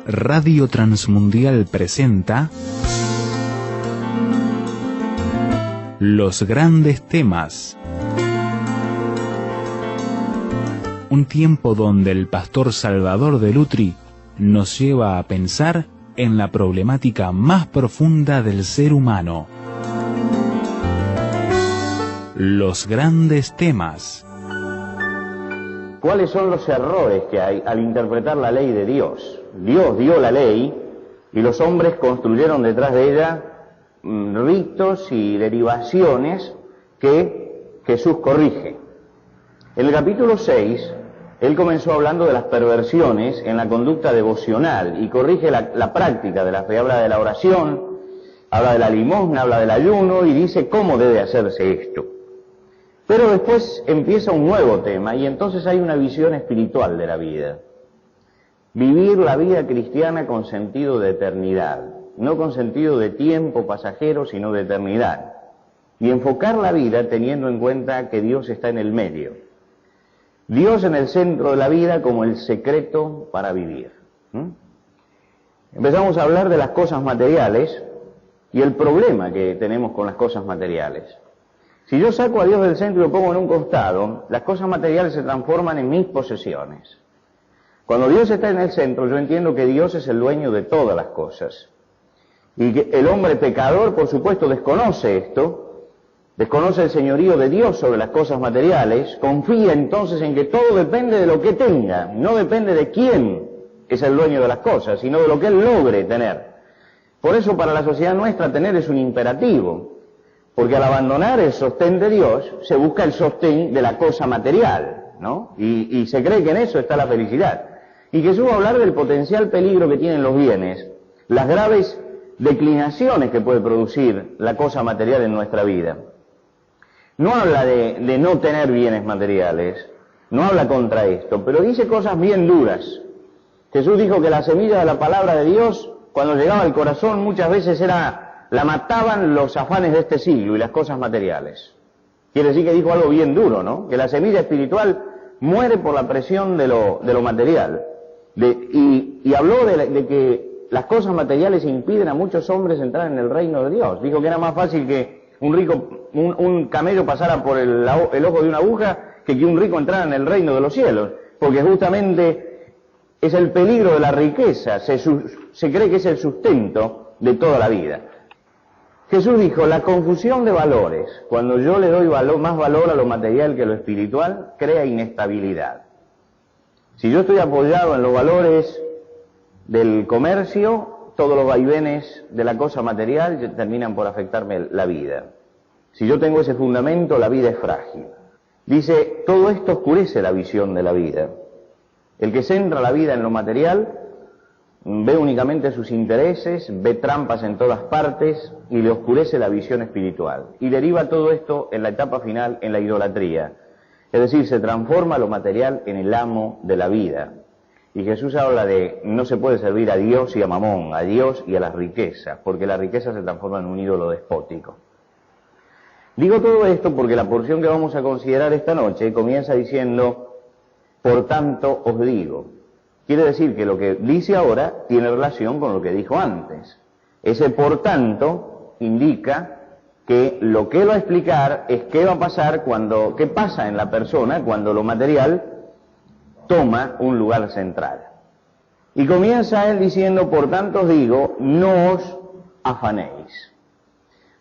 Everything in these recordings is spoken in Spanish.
Radio Transmundial presenta Los Grandes Temas. Un tiempo donde el pastor Salvador de Lutri nos lleva a pensar en la problemática más profunda del ser humano. Los Grandes Temas. ¿Cuáles son los errores que hay al interpretar la ley de Dios? Dios dio la ley y los hombres construyeron detrás de ella ritos y derivaciones que Jesús corrige. En el capítulo 6, él comenzó hablando de las perversiones en la conducta devocional y corrige la práctica de la fe. Habla de la oración, habla de la limosna, habla del ayuno y dice cómo debe hacerse esto. Pero después empieza un nuevo tema y entonces hay una visión espiritual de la vida. Vivir la vida cristiana con sentido de eternidad, no con sentido de tiempo pasajero, sino de eternidad. Y enfocar la vida teniendo en cuenta que Dios está en el medio. Dios en el centro de la vida como el secreto para vivir. Empezamos a hablar de las cosas materiales y el problema que tenemos con las cosas materiales. Si yo saco a Dios del centro y lo pongo en un costado, las cosas materiales se transforman en mis posesiones. Cuando Dios está en el centro, yo entiendo que Dios es el dueño de todas las cosas. Y que el hombre pecador, por supuesto, desconoce esto, desconoce el señorío de Dios sobre las cosas materiales, confía entonces en que todo depende de lo que tenga, no depende de quién es el dueño de las cosas, sino de lo que él logre tener. Por eso para la sociedad nuestra tener es un imperativo. Porque al abandonar el sostén de Dios, se busca el sostén de la cosa material, ¿no? Y se cree que en eso está la felicidad. Y Jesús va a hablar del potencial peligro que tienen los bienes, las graves declinaciones que puede producir la cosa material en nuestra vida. No habla de no tener bienes materiales, no habla contra esto, pero dice cosas bien duras. Jesús dijo que la semilla de la palabra de Dios, cuando llegaba al corazón, muchas veces la mataban los afanes de este siglo y las cosas materiales. Quiere decir que dijo algo bien duro, ¿no? Que la semilla espiritual muere por la presión de lo material. Y habló de que las cosas materiales impiden a muchos hombres entrar en el reino de Dios. Dijo que era más fácil que un camello pasara por el ojo de una aguja que un rico entrara en el reino de los cielos. Porque justamente es el peligro de la riqueza, se cree que es el sustento de toda la vida. Jesús dijo, la confusión de valores, cuando yo le doy más valor a lo material que a lo espiritual, crea inestabilidad. Si yo estoy apoyado en los valores del comercio, todos los vaivenes de la cosa material terminan por afectarme la vida. Si yo tengo ese fundamento, la vida es frágil. Dice, todo esto oscurece la visión de la vida. El que centra la vida en lo material ve únicamente sus intereses, ve trampas en todas partes y le oscurece la visión espiritual. Y deriva todo esto en la etapa final en la idolatría. Es decir, se transforma lo material en el amo de la vida. Y Jesús habla de no se puede servir a Dios y a Mamón, a Dios y a las riquezas, porque la riqueza se transforma en un ídolo despótico. Digo todo esto porque la porción que vamos a considerar esta noche comienza diciendo, por tanto os digo. Quiere decir que lo que dice ahora tiene relación con lo que dijo antes. Ese por tanto indica que lo que él va a explicar es qué va a pasar qué pasa en la persona cuando lo material toma un lugar central. Y comienza él diciendo, por tanto os digo, no os afanéis.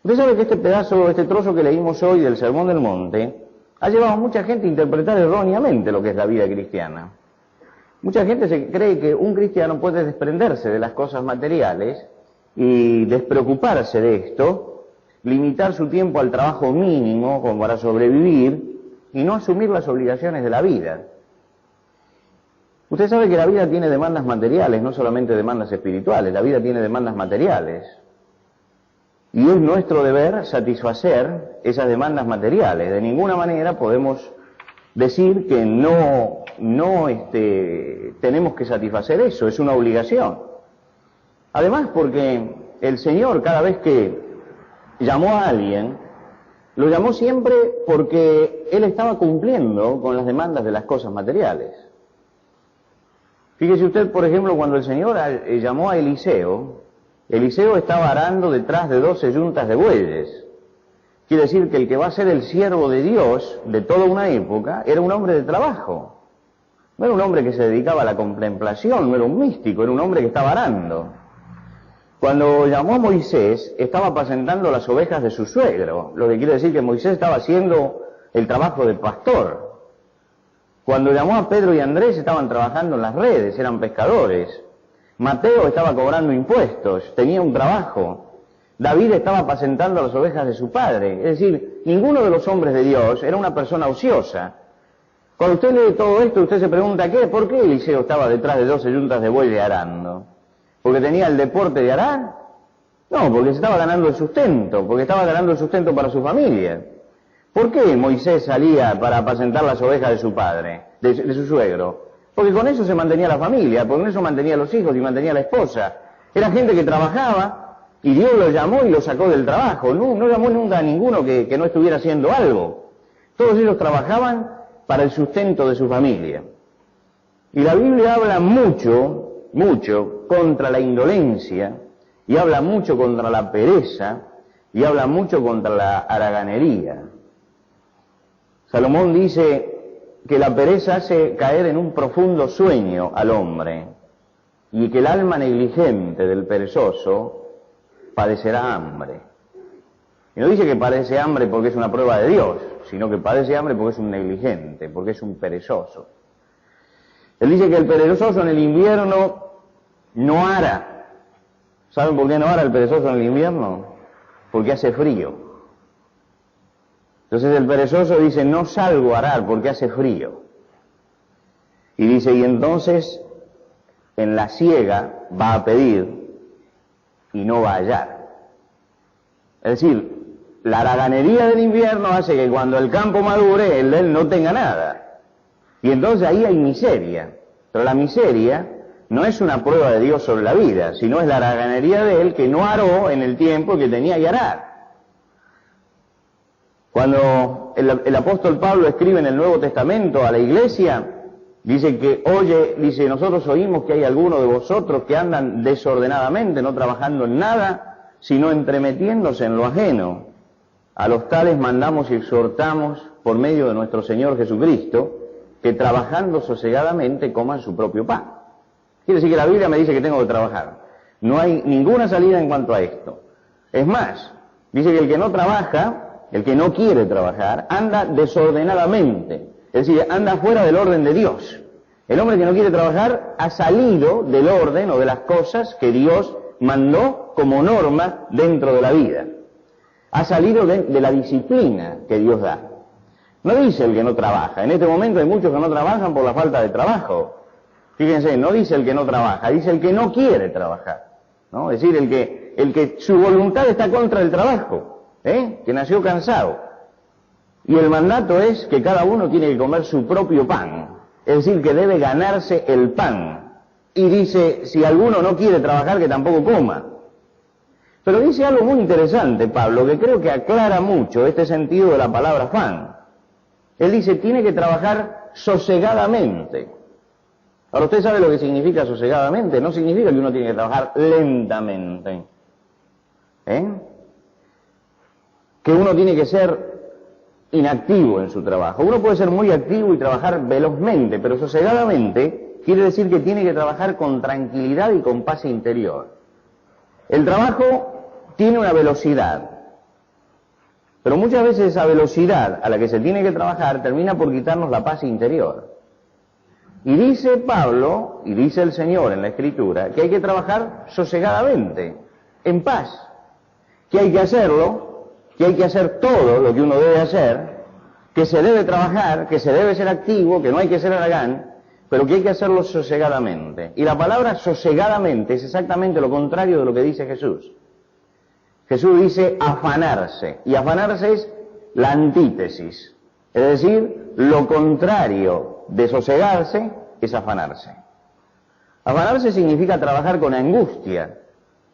Usted sabe que este trozo que leímos hoy del Sermón del Monte, ha llevado a mucha gente a interpretar erróneamente lo que es la vida cristiana. Mucha gente se cree que un cristiano puede desprenderse de las cosas materiales y despreocuparse de esto, limitar su tiempo al trabajo mínimo como para sobrevivir y no asumir las obligaciones de la vida. Usted sabe que la vida tiene demandas materiales, no solamente demandas espirituales, la vida tiene demandas materiales. Y es nuestro deber satisfacer esas demandas materiales. De ninguna manera podemos decir que no tenemos que satisfacer eso, es una obligación. Además, porque el Señor, cada vez que llamó a alguien, lo llamó siempre porque Él estaba cumpliendo con las demandas de las cosas materiales. Fíjese usted, por ejemplo, cuando el Señor llamó a Eliseo, Eliseo estaba arando detrás de 12 yuntas de bueyes. Quiere decir que el que va a ser el siervo de Dios de toda una época era un hombre de trabajo. No era un hombre que se dedicaba a la contemplación, no era un místico, era un hombre que estaba arando. Cuando llamó a Moisés, estaba apacentando las ovejas de su suegro, lo que quiere decir que Moisés estaba haciendo el trabajo de pastor. Cuando llamó a Pedro y Andrés, estaban trabajando en las redes, eran pescadores. Mateo estaba cobrando impuestos, tenía un trabajo. David estaba apacentando las ovejas de su padre. Es decir, ninguno de los hombres de Dios era una persona ociosa. Cuando usted lee todo esto, usted se pregunta, ¿por qué Eliseo estaba detrás de 12 yuntas de bueyes arando? ¿Porque tenía el deporte de arar? No, porque se estaba ganando el sustento, porque estaba ganando el sustento para su familia. ¿Por qué Moisés salía para apacentar las ovejas de su padre, de su suegro? Porque con eso se mantenía la familia, porque con eso mantenía a los hijos y mantenía a la esposa. Era gente que trabajaba y Dios lo llamó y lo sacó del trabajo. No llamó nunca a ninguno que no estuviera haciendo algo. Todos ellos trabajaban para el sustento de su familia. Y la Biblia habla mucho contra la indolencia, y habla mucho contra la pereza, y habla mucho contra la haraganería. Salomón dice que la pereza hace caer en un profundo sueño al hombre, y que el alma negligente del perezoso padecerá hambre. Y no dice que padece hambre porque es una prueba de Dios, sino que padece hambre porque es un negligente, porque es un perezoso. Él dice que el perezoso en el invierno no ara. ¿Saben por qué no ara el perezoso en el invierno? Porque hace frío. Entonces el perezoso dice, no salgo a arar porque hace frío. Y dice, y entonces en la siega va a pedir y no va a hallar. Es decir, la haraganería del invierno hace que cuando el campo madure, él no tenga nada. Y entonces ahí hay miseria. Pero la miseria no es una prueba de Dios sobre la vida, sino es la haraganería de él que no aró en el tiempo que tenía que arar. Cuando el apóstol Pablo escribe en el Nuevo Testamento a la iglesia, dice, nosotros oímos que hay algunos de vosotros que andan desordenadamente, no trabajando en nada, sino entremetiéndose en lo ajeno. A los tales mandamos y exhortamos por medio de nuestro Señor Jesucristo, que trabajando sosegadamente coman su propio pan. Quiere decir que la Biblia me dice que tengo que trabajar. No hay ninguna salida en cuanto a esto. Es más, dice que el que no trabaja, el que no quiere trabajar, anda desordenadamente. Es decir, anda fuera del orden de Dios. El hombre que no quiere trabajar ha salido del orden o de las cosas que Dios mandó como norma dentro de la vida. Ha salido de la disciplina que Dios da. No dice el que no trabaja. En este momento hay muchos que no trabajan por la falta de trabajo. Fíjense, no dice el que no trabaja, dice el que no quiere trabajar, ¿no? Es decir, el que su voluntad está contra el trabajo, que nació cansado. Y el mandato es que cada uno tiene que comer su propio pan, es decir, que debe ganarse el pan. Y dice, si alguno no quiere trabajar, que tampoco coma. Pero dice algo muy interesante, Pablo, que creo que aclara mucho este sentido de la palabra afán. Él dice, tiene que trabajar sosegadamente. Ahora, ¿usted sabe lo que significa sosegadamente? No significa que uno tiene que trabajar lentamente. Que uno tiene que ser inactivo en su trabajo. Uno puede ser muy activo y trabajar velozmente, pero sosegadamente quiere decir que tiene que trabajar con tranquilidad y con paz interior. El trabajo tiene una velocidad, pero muchas veces esa velocidad a la que se tiene que trabajar termina por quitarnos la paz interior. Y dice Pablo, y dice el Señor en la Escritura, que hay que trabajar sosegadamente, en paz, que hay que hacerlo, que hay que hacer todo lo que uno debe hacer, que se debe trabajar, que se debe ser activo, que no hay que ser haragán, pero que hay que hacerlo sosegadamente. Y la palabra sosegadamente es exactamente lo contrario de lo que dice Jesús. Jesús dice afanarse, y afanarse es la antítesis, es decir, lo contrario de sosegarse es afanarse. Afanarse significa trabajar con angustia,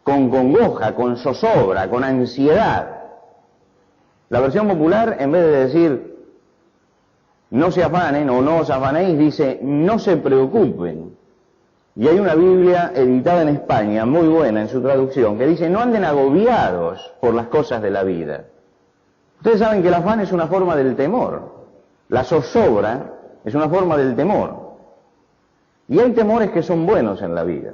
con congoja, con zozobra, con ansiedad. La versión popular, en vez de decir no se afanen o no os afanéis, dice no se preocupen, Y hay una Biblia editada en España, muy buena en su traducción, que dice: no anden agobiados por las cosas de la vida. Ustedes saben que el afán es una forma del temor. La zozobra es una forma del temor. Y hay temores que son buenos en la vida.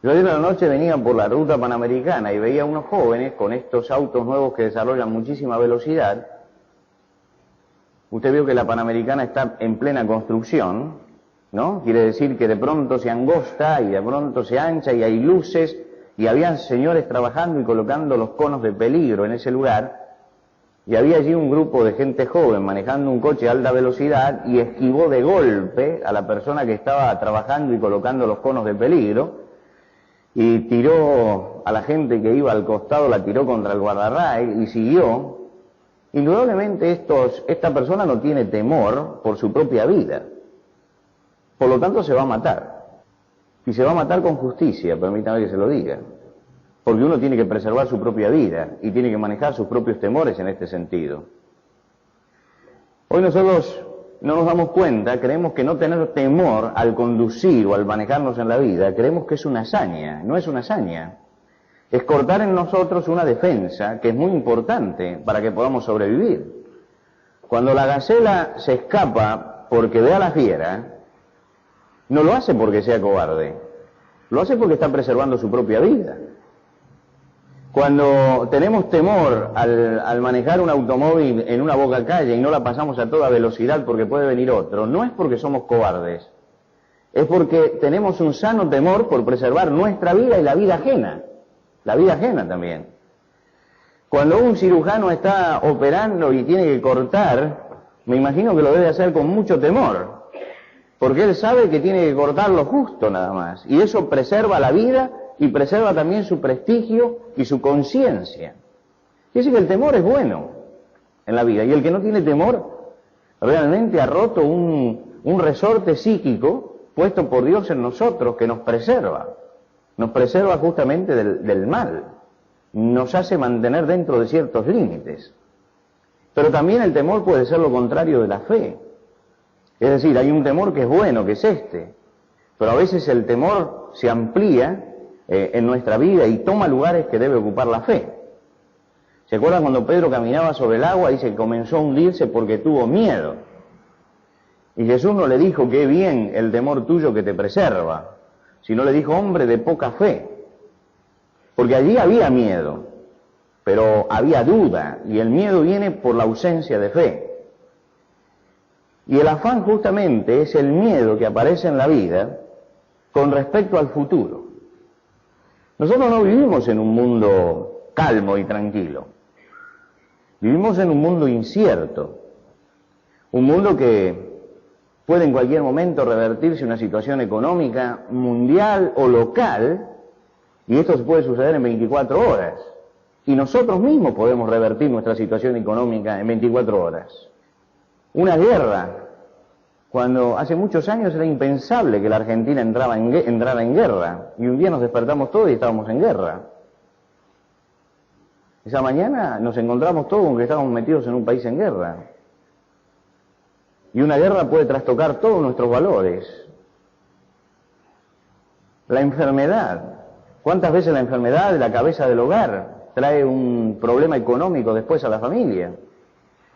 Yo ayer a la noche venía por la ruta panamericana y veía a unos jóvenes con estos autos nuevos que desarrollan muchísima velocidad. Usted vio que la Panamericana está en plena construcción, ¿no? Quiere decir que de pronto se angosta y de pronto se ancha y hay luces, y había señores trabajando y colocando los conos de peligro en ese lugar, y había allí un grupo de gente joven manejando un coche a alta velocidad y esquivó de golpe a la persona que estaba trabajando y colocando los conos de peligro, y tiró a la gente que iba al costado, la tiró contra el guardarrail y siguió. Indudablemente esta persona no tiene temor por su propia vida, por lo tanto se va a matar, y se va a matar con justicia, permítame que se lo diga, porque uno tiene que preservar su propia vida y tiene que manejar sus propios temores en este sentido. Hoy nosotros no nos damos cuenta, creemos que no tener temor al conducir o al manejarnos en la vida, creemos que es una hazaña. No es una hazaña. Es cortar en nosotros una defensa que es muy importante para que podamos sobrevivir. Cuando la gacela se escapa porque ve a la fiera, no lo hace porque sea cobarde, lo hace porque está preservando su propia vida. Cuando tenemos temor al manejar un automóvil en una boca calle y no la pasamos a toda velocidad porque puede venir otro, no es porque somos cobardes, es porque tenemos un sano temor por preservar nuestra vida y la vida ajena también. Cuando un cirujano está operando y tiene que cortar, me imagino que lo debe hacer con mucho temor, porque él sabe que tiene que cortar lo justo nada más, y eso preserva la vida y preserva también su prestigio y su conciencia. Quiere decir que el temor es bueno en la vida, y el que no tiene temor realmente ha roto un resorte psíquico puesto por Dios en nosotros que nos preserva justamente del mal, nos hace mantener dentro de ciertos límites. Pero también el temor puede ser lo contrario de la fe. Es decir, hay un temor que es bueno, que es este, pero a veces el temor se amplía en nuestra vida y toma lugares que debe ocupar la fe. ¿Se acuerdan cuando Pedro caminaba sobre el agua? Dice que comenzó a hundirse porque tuvo miedo. Y Jesús no le dijo: qué bien el temor tuyo que te preserva, sino le dijo: hombre de poca fe. Porque allí había miedo, pero había duda, y el miedo viene por la ausencia de fe. Y el afán justamente es el miedo que aparece en la vida con respecto al futuro. Nosotros no vivimos en un mundo calmo y tranquilo. Vivimos en un mundo incierto, un mundo que puede en cualquier momento revertirse una situación económica mundial o local, y esto se puede suceder en 24 horas. Y nosotros mismos podemos revertir nuestra situación económica en 24 horas. Una guerra, cuando hace muchos años era impensable que la Argentina entrara en guerra, y un día nos despertamos todos y estábamos en guerra. Esa mañana nos encontramos todos con que estábamos metidos en un país en guerra. Y una guerra puede trastocar todos nuestros valores. La enfermedad. ¿Cuántas veces la enfermedad de la cabeza del hogar trae un problema económico después a la familia?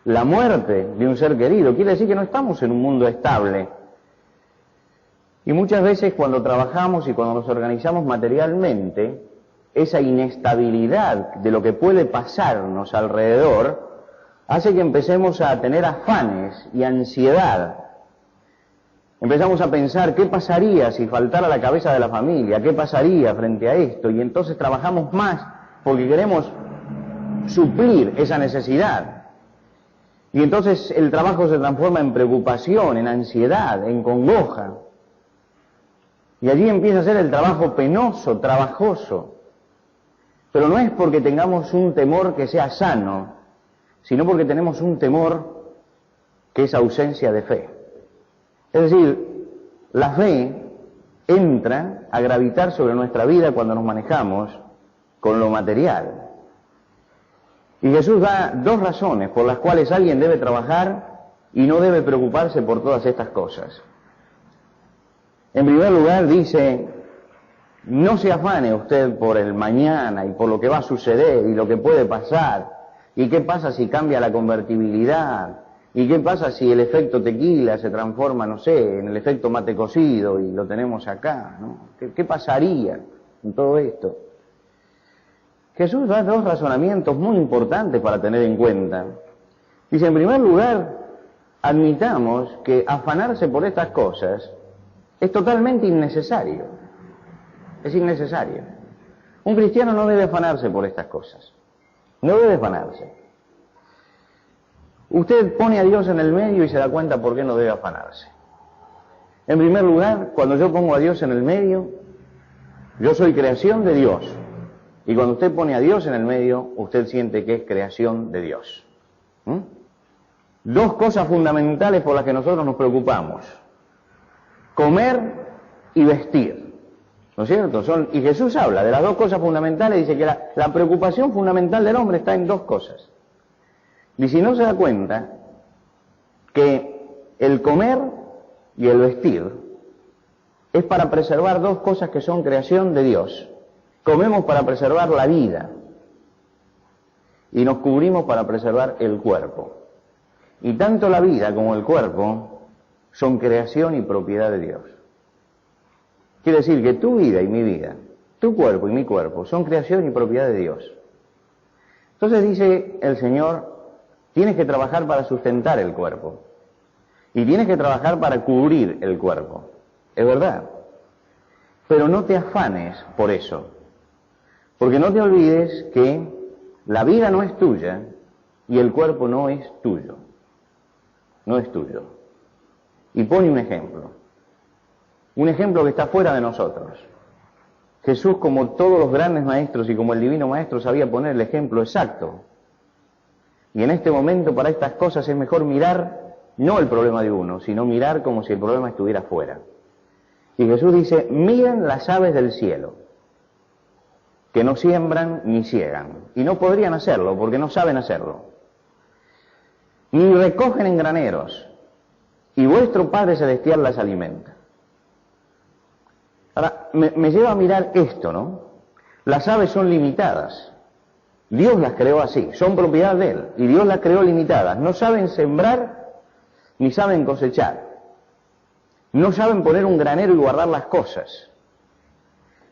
La muerte de un ser querido. Quiere decir que no estamos en un mundo estable. Y muchas veces cuando trabajamos y cuando nos organizamos materialmente, esa inestabilidad de lo que puede pasarnos alrededor hace que empecemos a tener afanes y ansiedad. Empezamos a pensar: ¿qué pasaría si faltara la cabeza de la familia? ¿Qué pasaría frente a esto? Y entonces trabajamos más porque queremos suplir esa necesidad. Y entonces el trabajo se transforma en preocupación, en ansiedad, en congoja. Y allí empieza a ser el trabajo penoso, trabajoso. Pero no es porque tengamos un temor que sea sano, sino porque tenemos un temor que es ausencia de fe. Es decir, la fe entra a gravitar sobre nuestra vida cuando nos manejamos con lo material. Y Jesús da dos razones por las cuales alguien debe trabajar y no debe preocuparse por todas estas cosas. En primer lugar dice no se afane usted por el mañana y por lo que va a suceder y lo que puede pasar, y qué pasa si cambia la convertibilidad, y qué pasa si el efecto tequila se transforma, no sé, en el efecto mate cocido y lo tenemos acá, ¿no? ¿Qué pasaría en todo esto? Jesús da dos razonamientos muy importantes para tener en cuenta. Dice, en primer lugar, admitamos que afanarse por estas cosas es totalmente innecesario. Es innecesario. Un cristiano no debe afanarse por estas cosas. No debe afanarse. Usted pone a Dios en el medio y se da cuenta por qué no debe afanarse. En primer lugar, cuando yo pongo a Dios en el medio, yo soy creación de Dios. Y cuando usted pone a Dios en el medio, usted siente que es creación de Dios. Dos cosas fundamentales por las que nosotros nos preocupamos: comer y vestir. ¿No es cierto? Y Jesús habla de las dos cosas fundamentales, dice que la preocupación fundamental del hombre está en dos cosas. Y si no se da cuenta que el comer y el vestir es para preservar dos cosas que son creación de Dios. Comemos para preservar la vida y nos cubrimos para preservar el cuerpo. Y tanto la vida como el cuerpo son creación y propiedad de Dios. Quiere decir que tu vida y mi vida, tu cuerpo y mi cuerpo, son creación y propiedad de Dios. Entonces dice el Señor, tienes que trabajar para sustentar el cuerpo. Y tienes que trabajar para cubrir el cuerpo. Es verdad. Pero no te afanes por eso. Porque no te olvides que la vida no es tuya y el cuerpo no es tuyo. No es tuyo. Y pone un ejemplo. Un ejemplo que está fuera de nosotros. Jesús, como todos los grandes maestros y como el divino maestro, sabía poner el ejemplo exacto. Y en este momento, para estas cosas, es mejor mirar no el problema de uno, sino mirar como si el problema estuviera fuera. Y Jesús dice, miren las aves del cielo, que no siembran ni ciegan. Y no podrían hacerlo, porque no saben hacerlo. Ni recogen en graneros, y vuestro Padre Celestial las alimenta. Ahora, me lleva a mirar esto, ¿no? Las aves son limitadas. Dios las creó así, son propiedad de Él, y Dios las creó limitadas. No saben sembrar, ni saben cosechar. No saben poner un granero y guardar las cosas.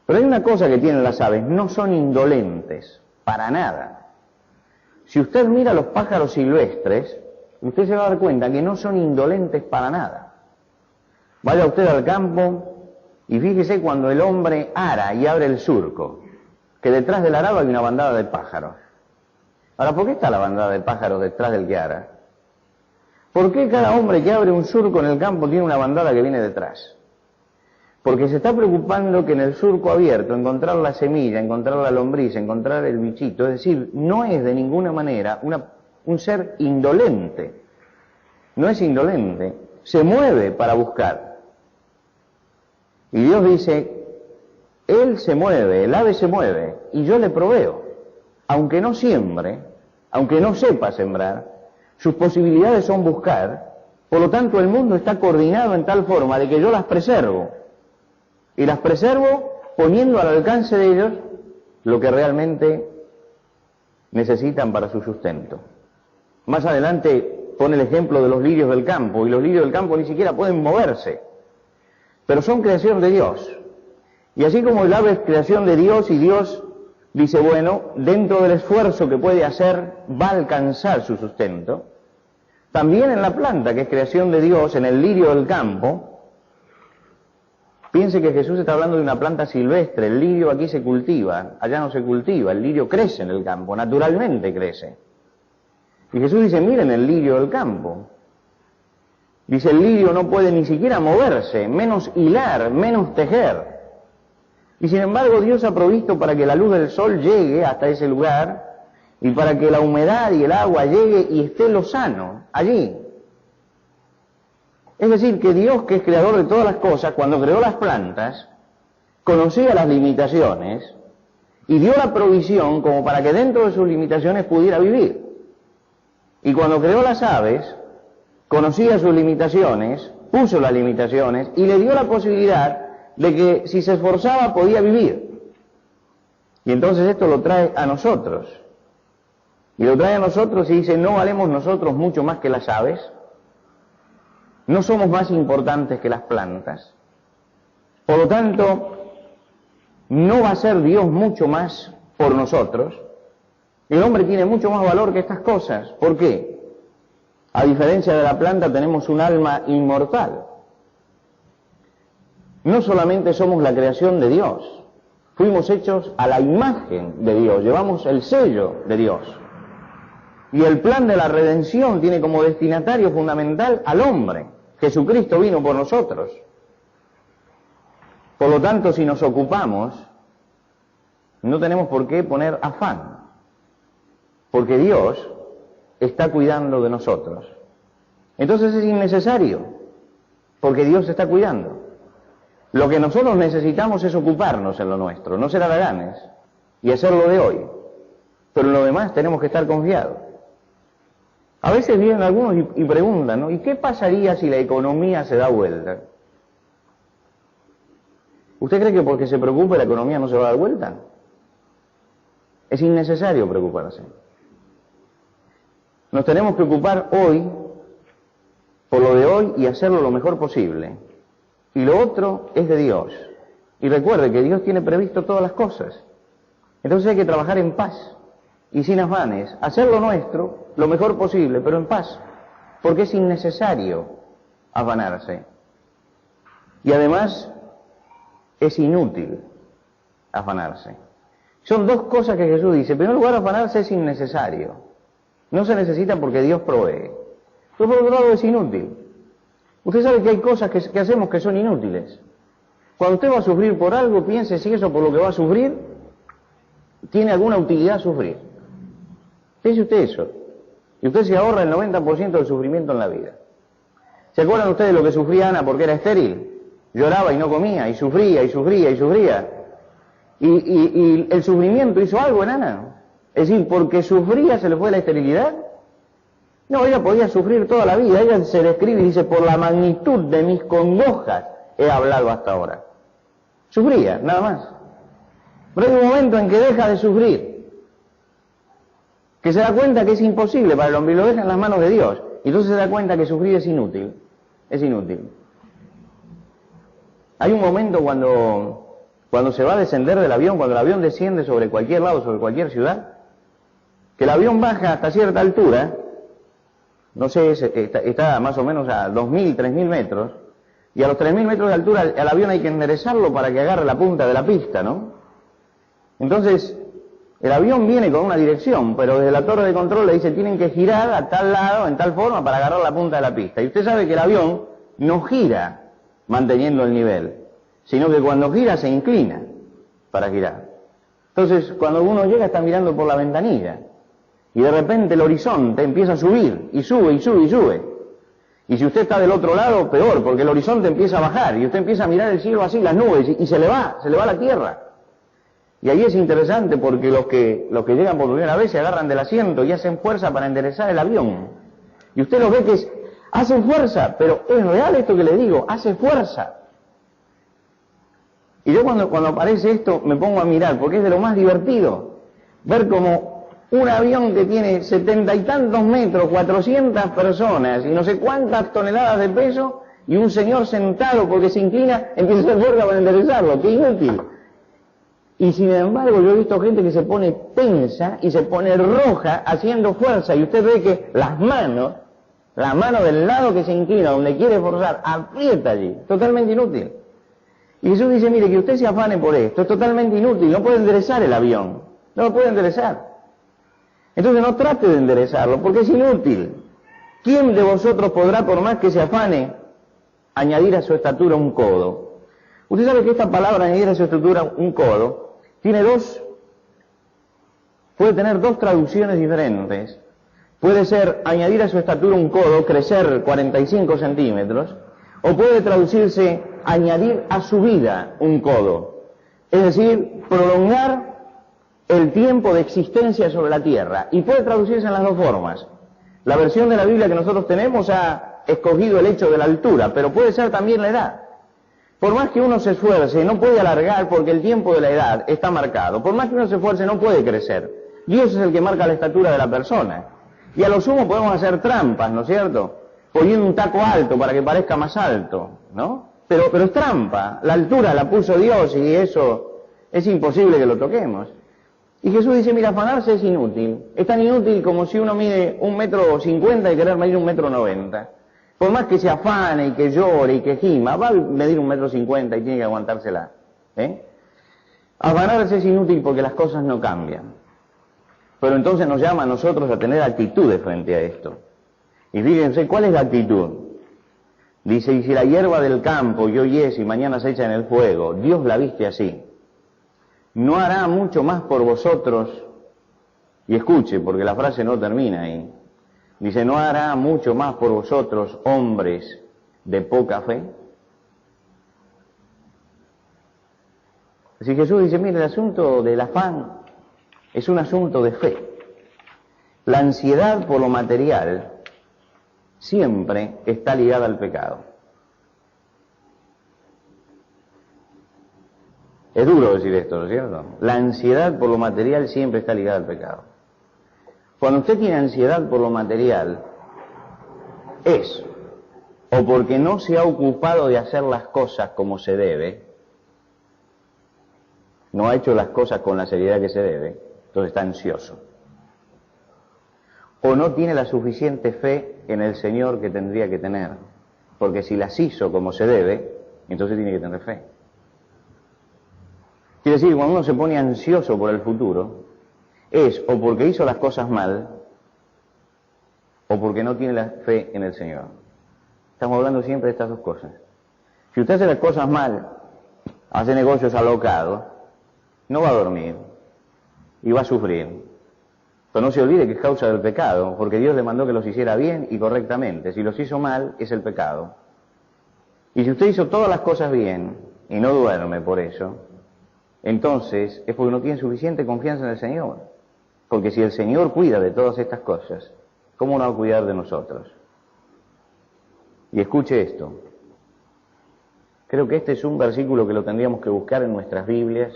Pero hay una cosa que tienen las aves, no son indolentes, para nada. Si usted mira los pájaros silvestres, usted se va a dar cuenta que no son indolentes para nada. Vaya usted al campo y fíjese cuando el hombre ara y abre el surco, que detrás del arado hay una bandada de pájaros. Ahora, ¿por qué está la bandada de pájaros detrás del que ara? ¿Por qué cada hombre que abre un surco en el campo tiene una bandada que viene detrás? Porque se está preocupando que en el surco abierto encontrar la semilla, encontrar la lombriz, encontrar el bichito. Es decir, no es de ninguna manera un ser indolente. No es indolente. Se mueve para buscar. Y Dios dice, Él se mueve, el ave se mueve, y yo le proveo. Aunque no siembre, aunque no sepa sembrar, sus posibilidades son buscar. Por lo tanto, el mundo está coordinado en tal forma de que yo las preservo. Y las preservo poniendo al alcance de ellos lo que realmente necesitan para su sustento. Más adelante pone el ejemplo de los lirios del campo, y los lirios del campo ni siquiera pueden moverse, pero son creación de Dios. Y así como el ave es creación de Dios, y Dios dice, bueno, dentro del esfuerzo que puede hacer, va a alcanzar su sustento, también en la planta, que es creación de Dios, en el lirio del campo. Piense que Jesús está hablando de una planta silvestre. El lirio aquí se cultiva, allá no se cultiva. El lirio crece en el campo, naturalmente crece. Y Jesús dice, miren el lirio del campo. Dice, el lirio no puede ni siquiera moverse, menos hilar, menos tejer. Y sin embargo Dios ha provisto para que la luz del sol llegue hasta ese lugar y para que la humedad y el agua llegue y esté lo sano allí. Es decir, que Dios, que es creador de todas las cosas, cuando creó las plantas, conocía las limitaciones y dio la provisión como para que dentro de sus limitaciones pudiera vivir. Y cuando creó las aves, conocía sus limitaciones, puso las limitaciones y le dio la posibilidad de que si se esforzaba podía vivir. Y entonces esto lo trae a nosotros. Y lo trae a nosotros y dice, ¿no valemos nosotros mucho más que las aves? ¿No somos más importantes que las plantas? Por lo tanto, ¿no va a ser Dios mucho más por nosotros? El hombre tiene mucho más valor que estas cosas. ¿Por qué? A diferencia de la planta, tenemos un alma inmortal. No solamente somos la creación de Dios, fuimos hechos a la imagen de Dios, llevamos el sello de Dios. Y el plan de la redención tiene como destinatario fundamental al hombre. Jesucristo vino por nosotros. Por lo tanto, si nos ocupamos, no tenemos por qué poner afán, porque Dios está cuidando de nosotros. Entonces es innecesario, porque Dios está cuidando. Lo que nosotros necesitamos es ocuparnos en lo nuestro, no ser haraganes y hacerlo de hoy. Pero en lo demás tenemos que estar confiados. A veces vienen algunos y preguntan, ¿no? ¿Y qué pasaría si la economía se da vuelta? ¿Usted cree que porque se preocupe la economía no se va a dar vuelta? Es innecesario preocuparse. Nos tenemos que ocupar hoy por lo de hoy y hacerlo lo mejor posible. Y lo otro es de Dios. Y recuerde que Dios tiene previsto todas las cosas. Entonces hay que trabajar en paz y sin afanes, hacer lo nuestro lo mejor posible, pero en paz, porque es innecesario afanarse. Y además es inútil afanarse. Son dos cosas que Jesús dice. En primer lugar, afanarse es innecesario. No se necesita porque Dios provee. Pero por otro lado es inútil. Usted sabe que hay cosas que hacemos que son inútiles. Cuando usted va a sufrir por algo, piense si eso por lo que va a sufrir tiene alguna utilidad sufrir. Piense usted eso. Y usted se ahorra el 90% del sufrimiento en la vida. ¿Se acuerdan ustedes de lo que sufría Ana porque era estéril? Lloraba y no comía, y sufría, y sufría, y sufría. Y el sufrimiento hizo algo en Ana. Es decir, porque sufría se le fue la esterilidad. No, ella podía sufrir toda la vida. Ella se describe y dice, por la magnitud de mis congojas he hablado hasta ahora. Sufría, nada más. Pero hay un momento en que deja de sufrir, que se da cuenta que es imposible para el hombre y lo deja en las manos de Dios. Y entonces se da cuenta que sufrir es inútil. Es inútil. Hay un momento cuando se va a descender del avión, cuando el avión desciende sobre cualquier lado, sobre cualquier ciudad, que el avión baja hasta cierta altura, no sé, está más o menos a 2.000, 3.000 metros, y a los 3.000 metros de altura el avión hay que enderezarlo para que agarre la punta de la pista, ¿no? Entonces, el avión viene con una dirección, pero desde la torre de control le dice tienen que girar a tal lado, en tal forma, para agarrar la punta de la pista. Y usted sabe que el avión no gira manteniendo el nivel, sino que cuando gira se inclina para girar. Entonces, cuando uno llega está mirando por la ventanilla, y de repente el horizonte empieza a subir, y sube, y sube, y sube. Y si usted está del otro lado, peor, porque el horizonte empieza a bajar, y usted empieza a mirar el cielo así, las nubes, y se le va la tierra. Y ahí es interesante porque los que llegan por primera vez se agarran del asiento y hacen fuerza para enderezar el avión. Y usted los ve que hacen fuerza, pero es real esto que le digo, hace fuerza. Y yo cuando aparece esto me pongo a mirar, porque es de lo más divertido, ver como un avión que tiene 70 y tantos metros, 400 personas y no sé cuántas toneladas de peso, y un señor sentado porque se inclina, empieza a hacer fuerza para enderezarlo, qué inútil. Y sin embargo yo he visto gente que se pone tensa y se pone roja haciendo fuerza, y usted ve que las manos, la mano del lado que se inclina, donde quiere forzar, aprieta allí, totalmente inútil. Y Jesús dice, mire, que usted se afane por esto, es totalmente inútil, no puede enderezar el avión, no lo puede enderezar. Entonces no trate de enderezarlo, porque es inútil. ¿Quién de vosotros podrá, por más que se afane, añadir a su estatura un codo? Usted sabe que esta palabra, añadir a su estatura un codo, puede tener dos traducciones diferentes. Puede ser añadir a su estatura un codo, crecer 45 centímetros, o puede traducirse añadir a su vida un codo. Es decir, prolongar el tiempo de existencia sobre la tierra. Y puede traducirse en las dos formas. La versión de la Biblia que nosotros tenemos ha escogido el hecho de la altura, pero puede ser también la edad. Por más que uno se esfuerce, no puede alargar porque el tiempo de la edad está marcado. Por más que uno se esfuerce, no puede crecer. Dios es el que marca la estatura de la persona. Y a lo sumo podemos hacer trampas, ¿no es cierto? Poniendo un taco alto para que parezca más alto, ¿no? Pero es trampa. La altura la puso Dios y eso es imposible que lo toquemos. Y Jesús dice, mira, afanarse es inútil. Es tan inútil como si uno mide 1,50 m y querer medir 1,90 m. Por más que se afane y que llore y que gima, va a medir 1,50 m y tiene que aguantársela. Afanarse es inútil porque las cosas no cambian. Pero entonces nos llama a nosotros a tener actitudes frente a esto. Y fíjense, ¿cuál es la actitud? Dice, y si la hierba del campo hoy es y mañana se echa en el fuego, Dios la viste así, ¿no hará mucho más por vosotros? Y escuche, porque la frase no termina ahí. Dice, ¿no hará mucho más por vosotros, hombres de poca fe? Así Jesús dice, mire, el asunto del afán es un asunto de fe. La ansiedad por lo material siempre está ligada al pecado. Es duro decir esto, ¿no es cierto? La ansiedad por lo material siempre está ligada al pecado. Cuando usted tiene ansiedad por lo material, es o porque no se ha ocupado de hacer las cosas como se debe, no ha hecho las cosas con la seriedad que se debe, entonces está ansioso. O no tiene la suficiente fe en el Señor que tendría que tener, porque si las hizo como se debe, entonces tiene que tener fe. Quiere decir, cuando uno se pone ansioso por el futuro, es o porque hizo las cosas mal, o porque no tiene la fe en el Señor. Estamos hablando siempre de estas dos cosas. Si usted hace las cosas mal, hace negocios alocados, no va a dormir y va a sufrir. Pero no se olvide que es causa del pecado, porque Dios le mandó que los hiciera bien y correctamente. Si los hizo mal, es el pecado. Y si usted hizo todas las cosas bien y no duerme por eso, entonces es porque no tiene suficiente confianza en el Señor. Porque si el Señor cuida de todas estas cosas, ¿cómo no va a cuidar de nosotros? Y escuche esto. Creo que este es un versículo que lo tendríamos que buscar en nuestras Biblias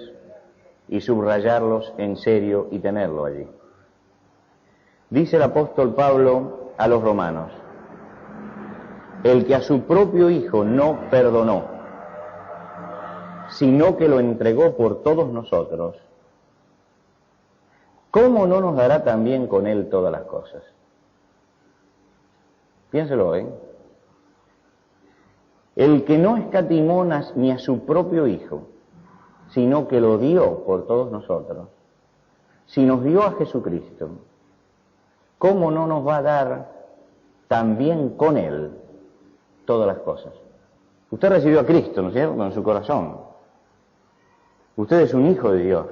y subrayarlos en serio y tenerlo allí. Dice el apóstol Pablo a los romanos, el que a su propio Hijo no perdonó, sino que lo entregó por todos nosotros, ¿cómo no nos dará también con Él todas las cosas? Piénselo, El que no escatimó ni a su propio Hijo, sino que lo dio por todos nosotros, si nos dio a Jesucristo, ¿cómo no nos va a dar también con Él todas las cosas? Usted recibió a Cristo, ¿no es cierto?, en su corazón. Usted es un hijo de Dios.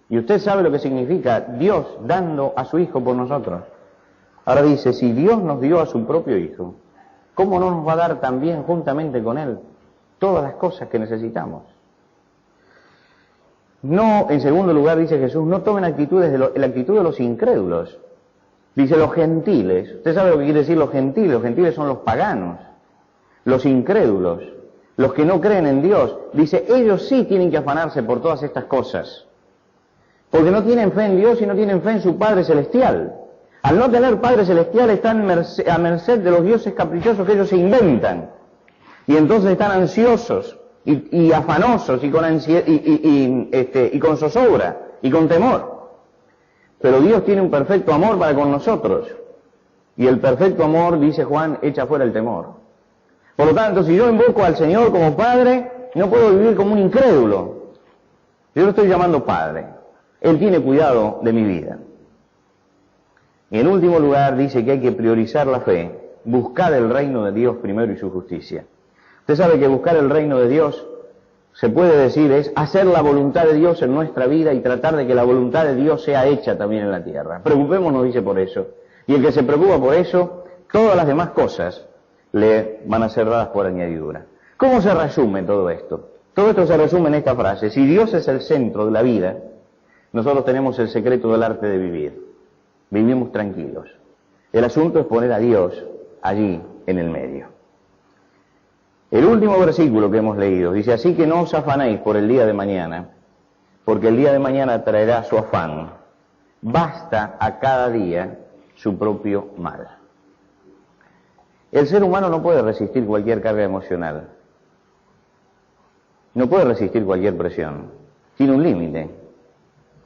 Y usted sabe lo que significa Dios dando a su Hijo por nosotros. Ahora dice, si Dios nos dio a su propio Hijo, ¿cómo no nos va a dar también juntamente con Él todas las cosas que necesitamos? No, en segundo lugar, dice Jesús, no tomen la actitud de los incrédulos. Dice los gentiles. Usted sabe lo que quiere decir los gentiles. Los gentiles son los paganos, los incrédulos, los que no creen en Dios. Dice, ellos sí tienen que afanarse por todas estas cosas, porque no tienen fe en Dios y no tienen fe en su Padre Celestial. Al no tener Padre Celestial están a merced de los dioses caprichosos que ellos se inventan. Y entonces están ansiosos y afanosos y con zozobra y con temor. Pero Dios tiene un perfecto amor para con nosotros. Y el perfecto amor, dice Juan, echa fuera el temor. Por lo tanto, si yo invoco al Señor como Padre, no puedo vivir como un incrédulo. Yo lo estoy llamando Padre. Él tiene cuidado de mi vida. Y en último lugar, dice que hay que priorizar la fe. Buscar el reino de Dios primero y su justicia. Usted sabe que buscar el reino de Dios, se puede decir, es hacer la voluntad de Dios en nuestra vida y tratar de que la voluntad de Dios sea hecha también en la tierra. Preocupémonos, dice, por eso. Y el que se preocupa por eso, todas las demás cosas le van a ser dadas por añadidura. ¿Cómo se resume todo esto? Todo esto se resume en esta frase. Si Dios es el centro de la vida, nosotros tenemos el secreto del arte de vivir. Vivimos tranquilos. El asunto es poner a Dios allí en el medio. El último versículo que hemos leído dice, así que no os afanéis por el día de mañana, porque el día de mañana traerá su afán. Basta a cada día su propio mal. El ser humano no puede resistir cualquier carga emocional. No puede resistir cualquier presión. Tiene un límite.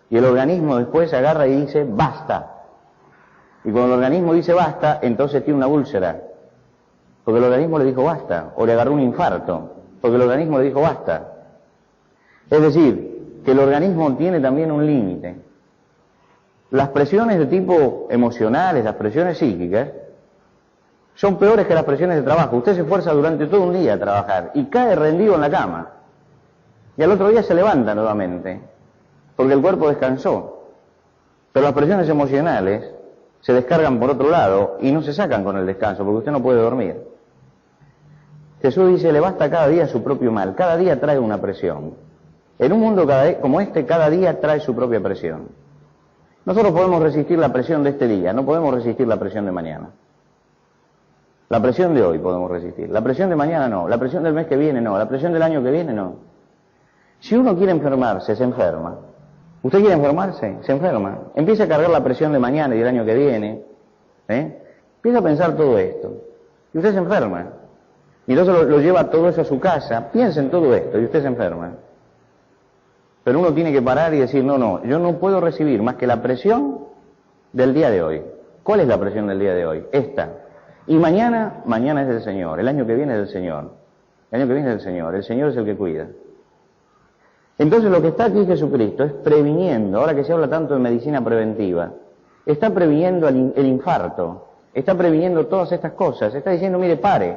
Y el organismo después agarra y dice, basta. Y cuando el organismo dice basta, entonces tiene una úlcera. Porque el organismo le dijo basta. O le agarró un infarto. Porque el organismo le dijo basta. Es decir, que el organismo tiene también un límite. Las presiones de tipo emocionales, las presiones psíquicas, son peores que las presiones de trabajo. Usted se esfuerza durante todo un día a trabajar y cae rendido en la cama. Y al otro día se levanta nuevamente, porque el cuerpo descansó. Pero las presiones emocionales se descargan por otro lado y no se sacan con el descanso, porque usted no puede dormir. Jesús dice, le basta cada día su propio mal. Cada día trae una presión. En un mundo como este, cada día trae su propia presión. Nosotros podemos resistir la presión de este día, no podemos resistir la presión de mañana. La presión de hoy podemos resistir, la presión de mañana no, la presión del mes que viene no, la presión del año que viene no. Si uno quiere enfermarse, se enferma. ¿Usted quiere enfermarse? Se enferma. Empieza a cargar la presión de mañana y del año que viene. Empieza a pensar todo esto. Y usted se enferma. Y entonces lo lleva todo eso a su casa. Piensa en todo esto y usted se enferma. Pero uno tiene que parar y decir, no, yo no puedo recibir más que la presión del día de hoy. ¿Cuál es la presión del día de hoy? Esta. Y mañana es del Señor. El año que viene es del Señor. El año que viene es del Señor. El Señor es el que cuida. Entonces lo que está aquí Jesucristo es previniendo, ahora que se habla tanto de medicina preventiva, está previniendo el infarto, está previniendo todas estas cosas, está diciendo, mire, pare,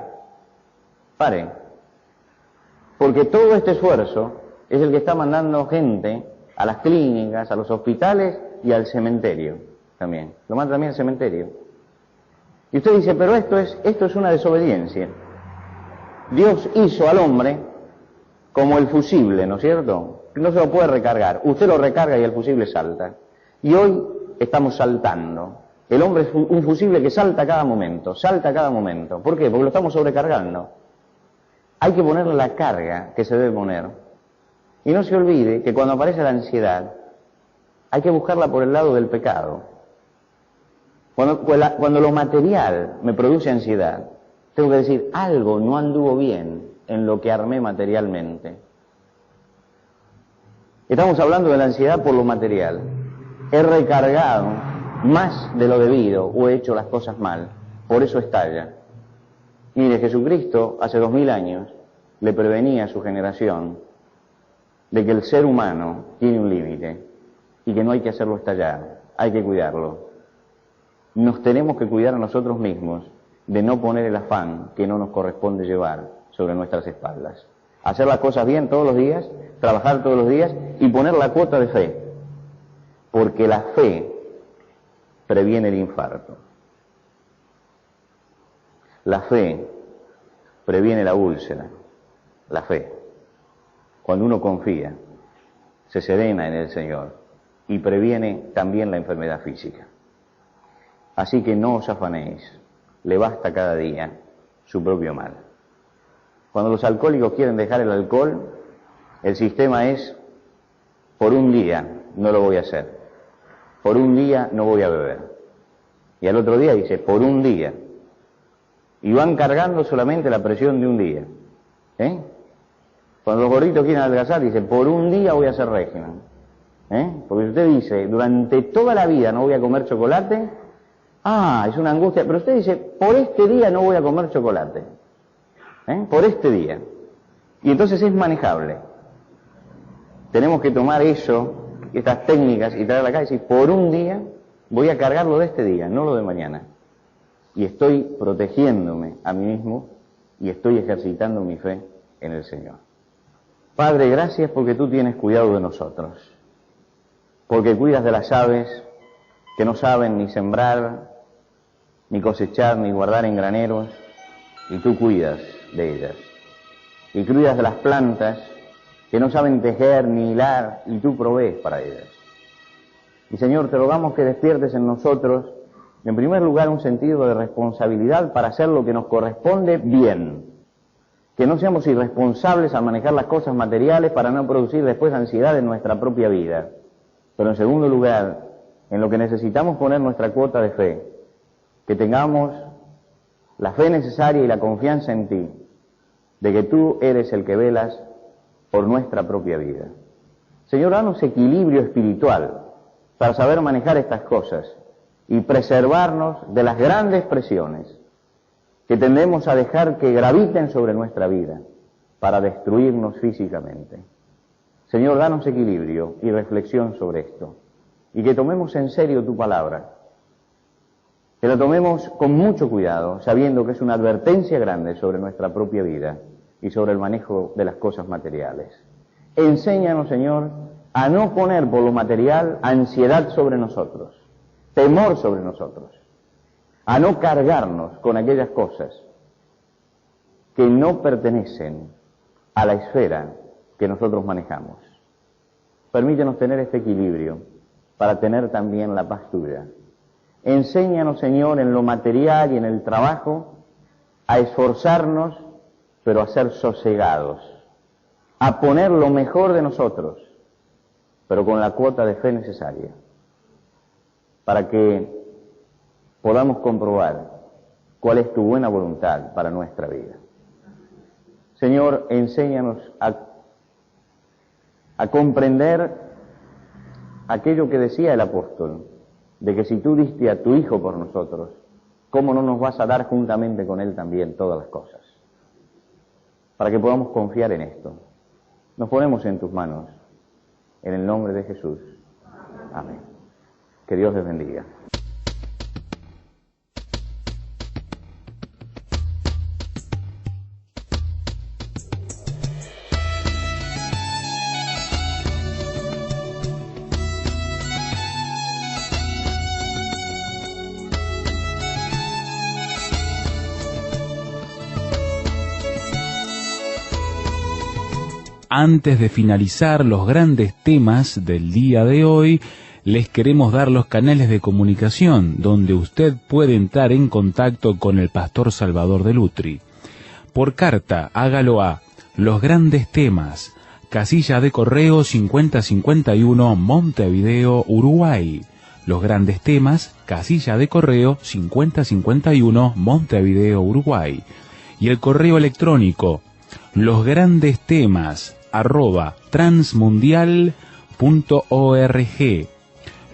porque todo este esfuerzo es el que está mandando gente a las clínicas, a los hospitales y al cementerio también, lo manda también al cementerio. Y usted dice, pero esto es una desobediencia. Dios hizo al hombre como el fusible, ¿no es cierto? No se lo puede recargar. Usted lo recarga y el fusible salta. Y hoy estamos saltando. El hombre es un fusible que salta a cada momento, salta a cada momento. ¿Por qué? Porque lo estamos sobrecargando. Hay que ponerle la carga que se debe poner. Y no se olvide que cuando aparece la ansiedad, hay que buscarla por el lado del pecado. Cuando lo material me produce ansiedad, tengo que decir, algo no anduvo bien en lo que armé materialmente. Estamos hablando de la ansiedad por lo material. He recargado más de lo debido o he hecho las cosas mal. Por eso estalla. Mire, Jesucristo hace 2000 años le prevenía a su generación de que el ser humano tiene un límite y que no hay que hacerlo estallar, hay que cuidarlo. Nos tenemos que cuidar a nosotros mismos de no poner el afán que no nos corresponde llevar sobre nuestras espaldas. Hacer las cosas bien todos los días, trabajar todos los días y poner la cuota de fe. Porque la fe previene el infarto. La fe previene la úlcera. La fe. Cuando uno confía, se serena en el Señor y previene también la enfermedad física. Así que no os afanéis, le basta cada día su propio mal. Cuando los alcohólicos quieren dejar el alcohol, el sistema es, por un día no lo voy a hacer, por un día no voy a beber. Y al otro día dice, por un día. Y van cargando solamente la presión de un día. Cuando los gorditos quieren adelgazar, dice, por un día voy a hacer régimen. Porque si usted dice, durante toda la vida no voy a comer chocolate, es una angustia, pero usted dice, por este día no voy a comer chocolate. Por este día. Y entonces es manejable. Tenemos que tomar eso, estas técnicas, y traerla acá y decir, por un día voy a cargarlo de este día, no lo de mañana. Y estoy protegiéndome a mí mismo y estoy ejercitando mi fe en el Señor. Padre, gracias porque tú tienes cuidado de nosotros. Porque cuidas de las aves que no saben ni sembrar, ni cosechar, ni guardar en graneros, y tú cuidas de ellas. Y cuidas de las plantas que no saben tejer ni hilar, y tú provees para ellas. Y Señor, te rogamos que despiertes en nosotros, en primer lugar, un sentido de responsabilidad para hacer lo que nos corresponde bien. que no seamos irresponsables al manejar las cosas materiales para no producir después ansiedad en nuestra propia vida. Pero en segundo lugar, en lo que necesitamos poner nuestra cuota de fe, que tengamos la fe necesaria y la confianza en ti, de que tú eres el que velas por nuestra propia vida. Señor, danos equilibrio espiritual para saber manejar estas cosas y preservarnos de las grandes presiones que tendemos a dejar que graviten sobre nuestra vida para destruirnos físicamente. Señor, danos equilibrio y reflexión sobre esto, y que tomemos en serio tu palabra, que la tomemos con mucho cuidado, sabiendo que es una advertencia grande sobre nuestra propia vida y sobre el manejo de las cosas materiales. Enséñanos, Señor, a no poner por lo material ansiedad sobre nosotros, temor sobre nosotros, a no cargarnos con aquellas cosas que no pertenecen a la esfera que nosotros manejamos. Permítenos tener este equilibrio para tener también la paz tuya. Enséñanos, Señor, en lo material y en el trabajo, a esforzarnos, pero a ser sosegados, a poner lo mejor de nosotros, pero con la cuota de fe necesaria, para que podamos comprobar cuál es tu buena voluntad para nuestra vida. Señor, enséñanos a comprender aquello que decía el apóstol, de que si tú diste a tu Hijo por nosotros, ¿cómo no nos vas a dar juntamente con Él también todas las cosas? Para que podamos confiar en esto. Nos ponemos en tus manos, en el nombre de Jesús. Amén. Que Dios les bendiga. Antes de finalizar los grandes temas del día de hoy, les queremos dar los canales de comunicación donde usted puede entrar en contacto con el pastor Salvador de Lutry. Por carta, hágalo a Los Grandes Temas, casilla de correo 5051, Montevideo, Uruguay. Los Grandes Temas, casilla de correo 5051, Montevideo, Uruguay. Y el correo electrónico, losgrandestemas@transmundial.org.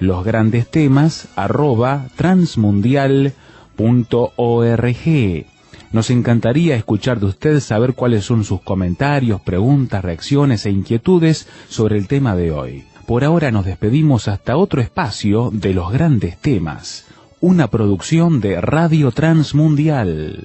losgrandestemas@transmundial.org. Nos encantaría escuchar de usted, saber cuáles son sus comentarios, preguntas, reacciones e inquietudes sobre el tema de hoy. Por ahora nos despedimos hasta otro espacio de Los Grandes Temas, una producción de Radio Transmundial.